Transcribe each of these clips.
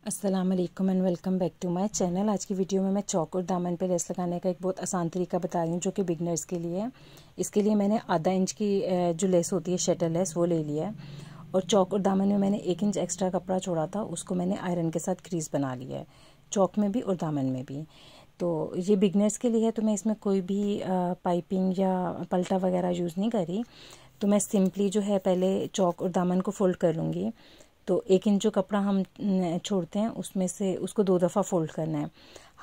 अस्सलाम वालेकुम and welcome back to my channel. आज की वीडियो में मैं चौक और दामन पे लेस लगाने का एक बहुत आसान तरीका बता रही हूँ जो कि बिगनर्स के लिए है। इसके लिए मैंने आधा इंच की जो लेस होती है शटल लेस वो ले लिया है और चौक और दामन में मैंने 1 इंच एक्स्ट्रा कपड़ा छोड़ा था, उसको मैंने आयरन के साथ क्रीज बना लिया है, चौक में भी और दामन में भी। तो ये बिगनर्स के लिए है, तो मैं इसमें कोई भी पाइपिंग या पलटा वगैरह यूज़ नहीं करी। तो मैं सिंपली जो है पहले चौक और दामन को फोल्ड कर लूँगी। तो 1 इंच जो कपड़ा हम छोड़ते हैं उसमें से उसको 2 दफ़ा फोल्ड करना है,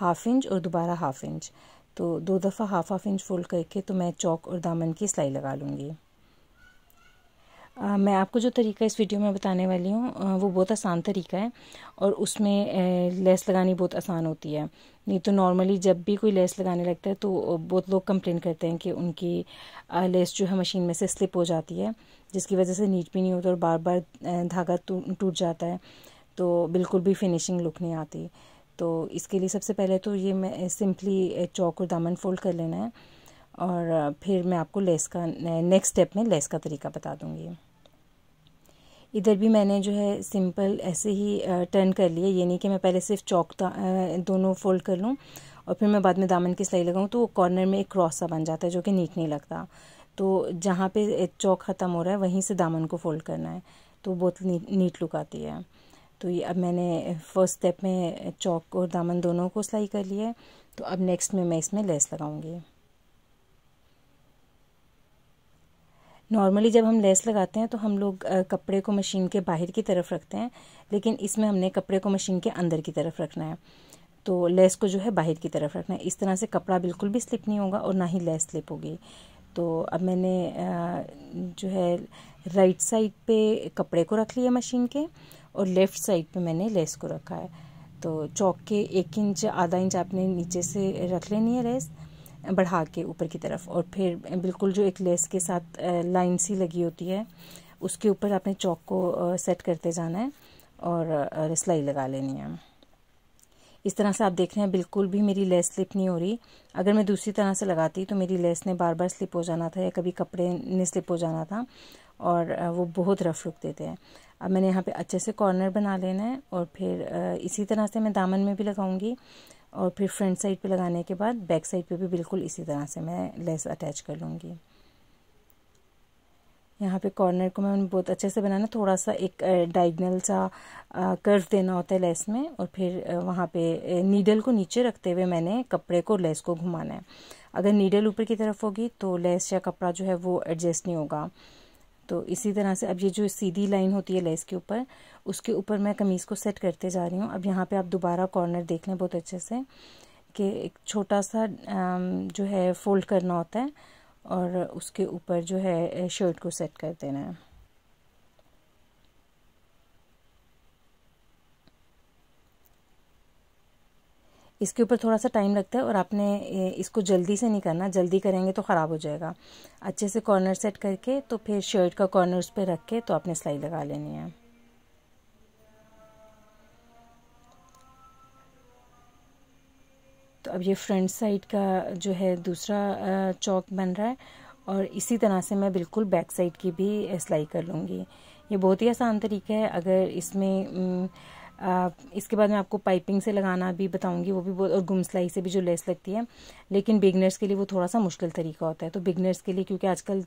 1/2 इंच और दोबारा 1/2 इंच। तो 2 दफ़ा 1/2 इंच फोल्ड करके तो मैं चौक और दामन की सिलाई लगा लूँगी। मैं आपको जो तरीका इस वीडियो में बताने वाली हूँ वो बहुत आसान तरीका है और उसमें लेस लगानी बहुत आसान होती है। नहीं तो नॉर्मली जब भी कोई लेस लगाने लगता है तो बहुत लोग कंप्लेन करते हैं कि उनकी लेस जो है मशीन में से स्लिप हो जाती है, जिसकी वजह से नीट भी नहीं होता और बार बार धागा टूट जाता है, तो बिल्कुल भी फिनिशिंग लुक नहीं आती। तो इसके लिए सबसे पहले तो ये मैं सिंपली चौक और दामन फोल्ड कर लेना है और फिर मैं आपको लेस का नेक्स्ट स्टेप में लेस का तरीका बता दूँगी। इधर भी मैंने जो है सिंपल ऐसे ही टर्न कर लिया, ये नहीं कि मैं पहले सिर्फ चौक दोनों फोल्ड कर लूँ और फिर मैं बाद में दामन की सिलाई लगाऊँ, तो वो कॉर्नर में एक क्रॉस सा बन जाता है जो कि नीट नहीं लगता। तो जहाँ पे चौक ख़त्म हो रहा है वहीं से दामन को फोल्ड करना है, तो बहुत नीट लुक आती है। तो ये अब मैंने फर्स्ट स्टेप में चौक और दामन दोनों को सिलाई कर लिया है। तो अब नेक्स्ट में मैं इसमें लेस लगाऊंगी। नॉर्मली जब हम लेस लगाते हैं तो हम लोग कपड़े को मशीन के बाहर की तरफ रखते हैं, लेकिन इसमें हमने कपड़े को मशीन के अंदर की तरफ रखना है। तो लेस को जो है बाहर की तरफ रखना है, इस तरह से कपड़ा बिल्कुल भी स्लिप नहीं होगा और ना ही लेस स्लिप होगी। तो अब मैंने जो है राइट साइड पे कपड़े को रख लिया मशीन के और लेफ़्ट साइड पे मैंने लेस को रखा है। तो चौक के 1 इंच आधा इंच आपने नीचे से रख लेनी है लेस बढ़ा के ऊपर की तरफ, और फिर बिल्कुल जो एक लेस के साथ लाइन सी लगी होती है उसके ऊपर आपने चौक को सेट करते जाना है और सिलाई लगा लेनी है। इस तरह से आप देख रहे हैं बिल्कुल भी मेरी लेस स्लिप नहीं हो रही। अगर मैं दूसरी तरह से लगाती तो मेरी लेस ने बार बार स्लिप हो जाना था या कभी कपड़े ने स्लिप हो जाना था और वो बहुत रफ लुक देते हैं। अब मैंने यहाँ पे अच्छे से कॉर्नर बना लेना है और फिर इसी तरह से मैं दामन में भी लगाऊंगी और फिर फ्रंट साइड पे लगाने के बाद बैक साइड पे भी बिल्कुल इसी तरह से मैं लेस अटैच कर लूँगी। यहाँ पे कॉर्नर को मैं बहुत अच्छे से बनाना, थोड़ा सा एक डायगोनल सा कर्व देना होता है लेस में, और फिर वहाँ पे नीडल को नीचे रखते हुए मैंने कपड़े को लेस को घुमाना है। अगर नीडल ऊपर की तरफ होगी तो लेस या कपड़ा जो है वो एडजस्ट नहीं होगा। तो इसी तरह से अब ये जो सीधी लाइन होती है लेस के ऊपर, उसके ऊपर मैं कमीज़ को सेट करते जा रही हूँ। अब यहाँ पे आप दोबारा कॉर्नर देख लें बहुत अच्छे से कि एक छोटा सा जो है फोल्ड करना होता है और उसके ऊपर जो है शर्ट को सेट कर देना है। इसके ऊपर थोड़ा सा टाइम लगता है और आपने इसको जल्दी से नहीं करना, जल्दी करेंगे तो ख़राब हो जाएगा। अच्छे से कॉर्नर सेट करके तो फिर शर्ट का कॉर्नर उस पर रख के तो आपने सिलाई लगा लेनी है। तो अब ये फ्रंट साइड का जो है दूसरा चौक बन रहा है और इसी तरह से मैं बिल्कुल बैक साइड की भी सिलाई कर लूँगी। ये बहुत ही आसान तरीका है। अगर इसमें इसके बाद मैं आपको पाइपिंग से लगाना भी बताऊंगी, वो भी बहुत, और गुम सिलाई से भी जो लेस लगती है, लेकिन बिगनर्स के लिए वो थोड़ा सा मुश्किल तरीका होता है। तो बिगनर्स के लिए, क्योंकि आजकल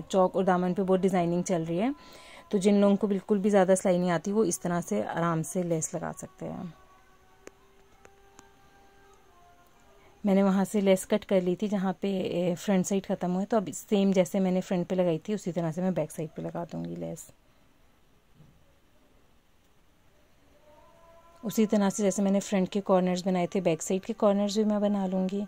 चौक और दामन पे बहुत डिज़ाइनिंग चल रही है, तो जिन लोगों को बिल्कुल भी ज़्यादा सिलाई नहीं आती वो इस तरह से आराम से लेस लगा सकते हैं। मैंने वहाँ से लेस कट कर ली थी जहाँ पे फ्रंट साइड ख़त्म हुआ है, तो अब सेम जैसे मैंने फ्रंट पे लगाई थी उसी तरह से मैं बैक साइड पे लगा दूँगी लेस। उसी तरह से जैसे मैंने फ्रंट के कॉर्नर्स बनाए थे, बैक साइड के कॉर्नर्स भी मैं बना लूँगी।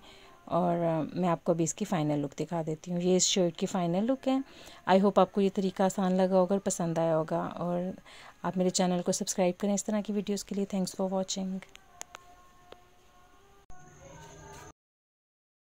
और मैं आपको अभी इसकी फ़ाइनल लुक दिखा देती हूँ। ये इस शर्ट की फ़ाइनल लुक है। आई होप आपको ये तरीका आसान लगा होगा और पसंद आया होगा, और आप मेरे चैनल को सब्सक्राइब करें इस तरह की वीडियोज़ के लिए। Thanks for watching.